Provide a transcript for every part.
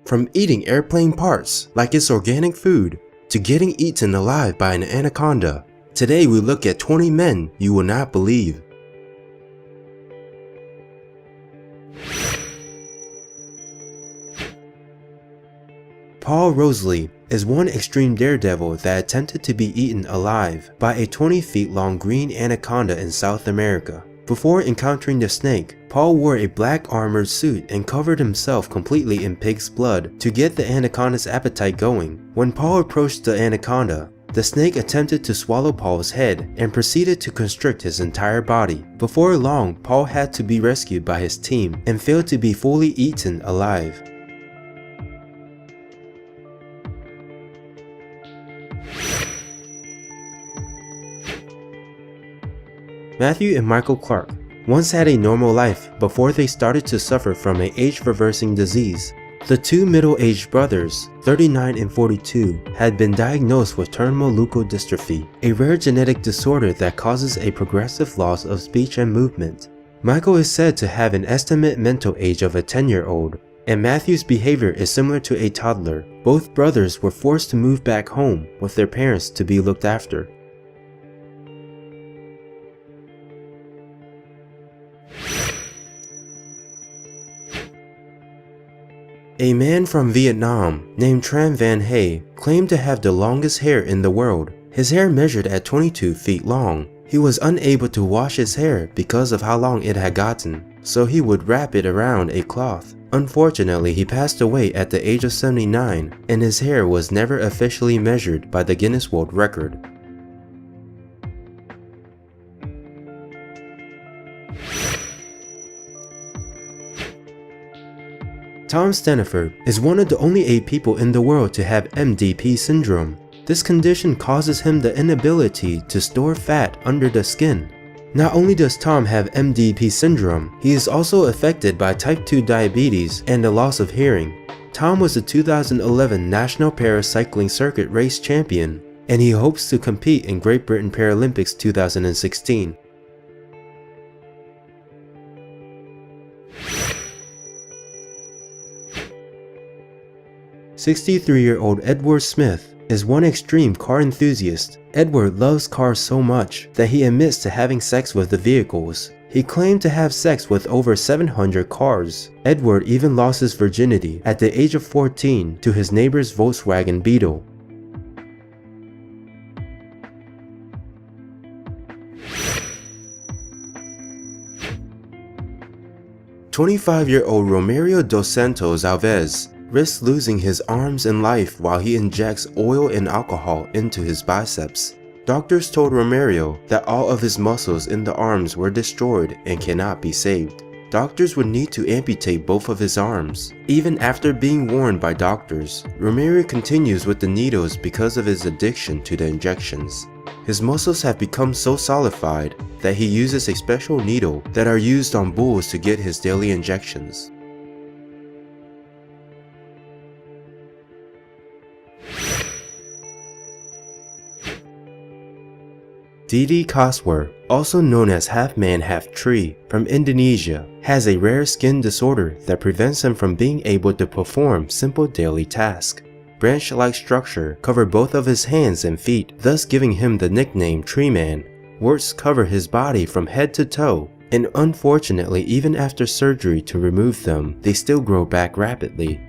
From eating airplane parts like it's organic food, to getting eaten alive by an anaconda, today we look at 20 men you will not believe. Paul Rosalie is one extreme daredevil that attempted to be eaten alive by a 20 feet long green anaconda in South America. Before encountering the snake, Paul wore a black armored suit and covered himself completely in pig's blood to get the anaconda's appetite going. When Paul approached the anaconda, the snake attempted to swallow Paul's head and proceeded to constrict his entire body. Before long, Paul had to be rescued by his team and failed to be fully eaten alive. Matthew and Michael Clark once had a normal life before they started to suffer from an age-reversing disease. The two middle-aged brothers, 39 and 42, had been diagnosed with terminal leukodystrophy, a rare genetic disorder that causes a progressive loss of speech and movement. Michael is said to have an estimate mental age of a 10-year-old, and Matthew's behavior is similar to a toddler. Both brothers were forced to move back home with their parents to be looked after. A man from Vietnam named Tran Van Hay claimed to have the longest hair in the world. His hair measured at 22 feet long. He was unable to wash his hair because of how long it had gotten, so he would wrap it around a cloth. Unfortunately, he passed away at the age of 79, and his hair was never officially measured by the Guinness World Record. Tom Staniford is one of the only 8 people in the world to have MDP syndrome. This condition causes him the inability to store fat under the skin. Not only does Tom have MDP syndrome, he is also affected by type 2 diabetes and the loss of hearing. Tom was the 2011 National Paracycling Circuit race champion, and he hopes to compete in Great Britain Paralympics 2016. "63-year-old Edward Smith is one extreme car enthusiast. Edward loves cars so much that he admits to having sex with the vehicles. He claimed to have sex with over 700 cars. Edward even lost his virginity at the age of 14 to his neighbor's Volkswagen Beetle. "25-year-old Romario dos Santos Alves risks losing his arms and life while he injects oil and alcohol into his biceps. Doctors told Romario that all of his muscles in the arms were destroyed and cannot be saved. Doctors would need to amputate both of his arms. Even after being warned by doctors, Romario continues with the needles because of his addiction to the injections. His muscles have become so solidified that he uses a special needle that are used on bulls to get his daily injections. Didi Koswar, also known as half-man half-tree, from Indonesia, has a rare skin disorder that prevents him from being able to perform simple daily tasks. Branch-like structure cover both of his hands and feet, thus giving him the nickname Tree Man. Warts cover his body from head to toe, and unfortunately even after surgery to remove them, they still grow back rapidly.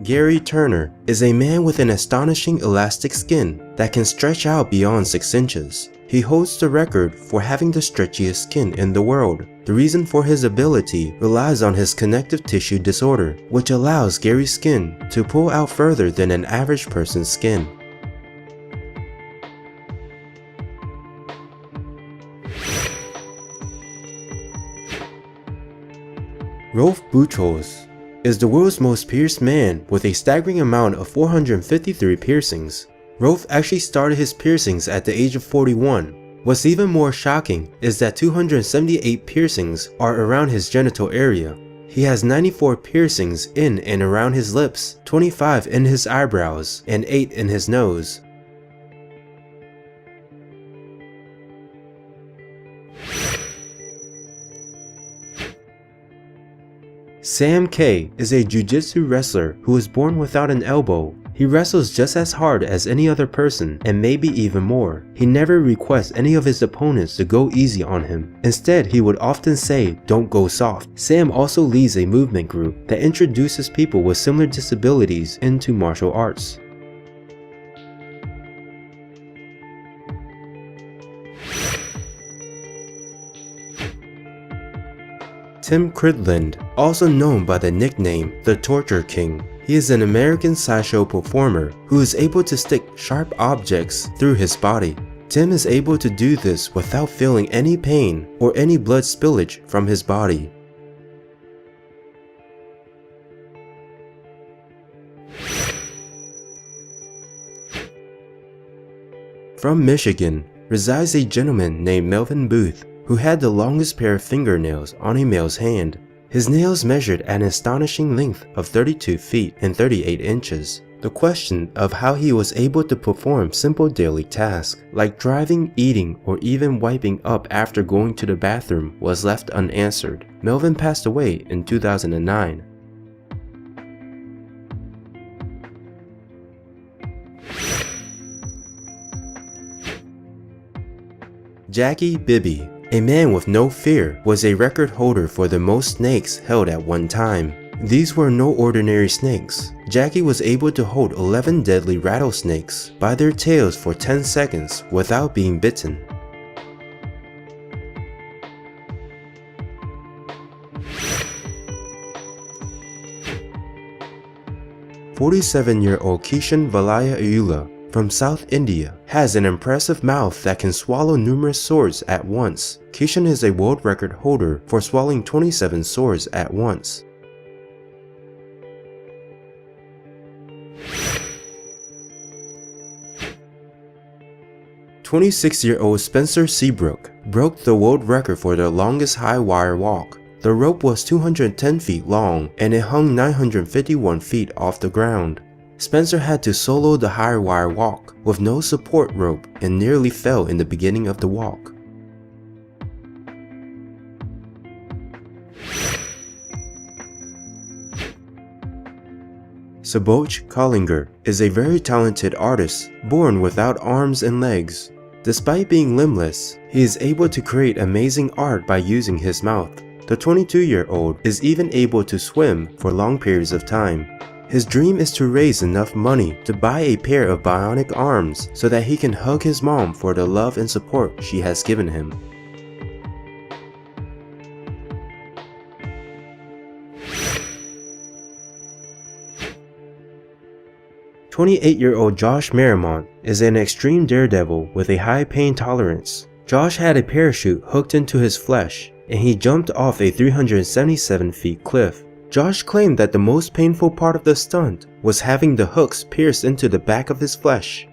Gary Turner is a man with an astonishing elastic skin that can stretch out beyond 6 inches. He holds the record for having the stretchiest skin in the world. The reason for his ability relies on his connective tissue disorder, which allows Gary's skin to pull out further than an average person's skin. Rolf Buchholz is the world's most pierced man with a staggering amount of 453 piercings. Rolf actually started his piercings at the age of 41. What's even more shocking is that 278 piercings are around his genital area. He has 94 piercings in and around his lips, 25 in his eyebrows, and 8 in his nose. Sam K is a jiu-jitsu wrestler who was born without an elbow. He wrestles just as hard as any other person, and maybe even more. He never requests any of his opponents to go easy on him. Instead, he would often say, "Don't go soft." Sam also leads a movement group that introduces people with similar disabilities into martial arts. Tim Cridland, also known by the nickname The Torture King. He is an American sideshow performer who is able to stick sharp objects through his body. Tim is able to do this without feeling any pain or any blood spillage from his body. From Michigan resides a gentleman named Melvin Booth, who had the longest pair of fingernails on a male's hand. His nails measured an astonishing length of 32 feet and 38 inches. The question of how he was able to perform simple daily tasks, like driving, eating, or even wiping up after going to the bathroom, was left unanswered. Melvin passed away in 2009. Jackie Bibby, a man with no fear, was a record holder for the most snakes held at one time. These were no ordinary snakes. Jackie was able to hold 11 deadly rattlesnakes by their tails for 10 seconds without being bitten. "47-year-old Kishan Valaya Ayula from South India has an impressive mouth that can swallow numerous swords at once. Kishan is a world record holder for swallowing 27 swords at once. "26-year-old Spencer Seabrook broke the world record for the longest high wire walk. The rope was 210 feet long and it hung 951 feet off the ground. Spencer had to solo the high wire walk with no support rope and nearly fell in the beginning of the walk. Subodh Kallinger is a very talented artist born without arms and legs. Despite being limbless, he is able to create amazing art by using his mouth. The 22-year-old is even able to swim for long periods of time. His dream is to raise enough money to buy a pair of bionic arms so that he can hug his mom for the love and support she has given him. 28-year-old Josh Marymount is an extreme daredevil with a high pain tolerance. Josh had a parachute hooked into his flesh, and he jumped off a 377 feet cliff. Josh claimed that the most painful part of the stunt was having the hooks pierced into the back of his flesh.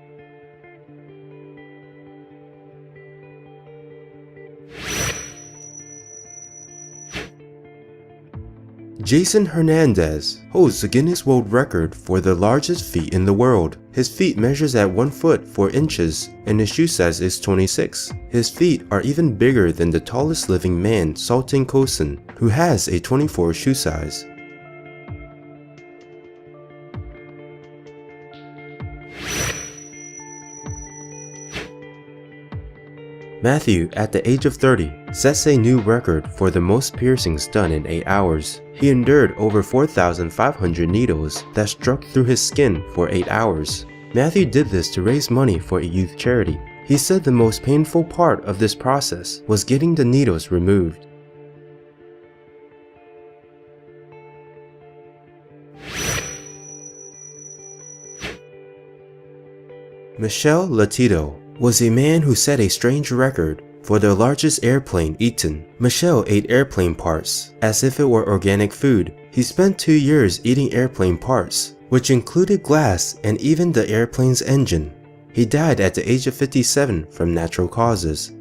Jason Hernandez holds the Guinness World Record for the largest feet in the world. His feet measures at 1 foot 4 inches and his shoe size is 26. His feet are even bigger than the tallest living man, Sultan Kosin, who has a 24 shoe size. Matthew, at the age of 30, sets a new record for the most piercings done in 8 hours. He endured over 4,500 needles that struck through his skin for 8 hours. Matthew did this to raise money for a youth charity. He said the most painful part of this process was getting the needles removed. Michel Lotito was a man who set a strange record for the largest airplane eaten. Michel ate airplane parts as if it were organic food. He spent 2 years eating airplane parts, which included glass and even the airplane's engine. He died at the age of 57 from natural causes.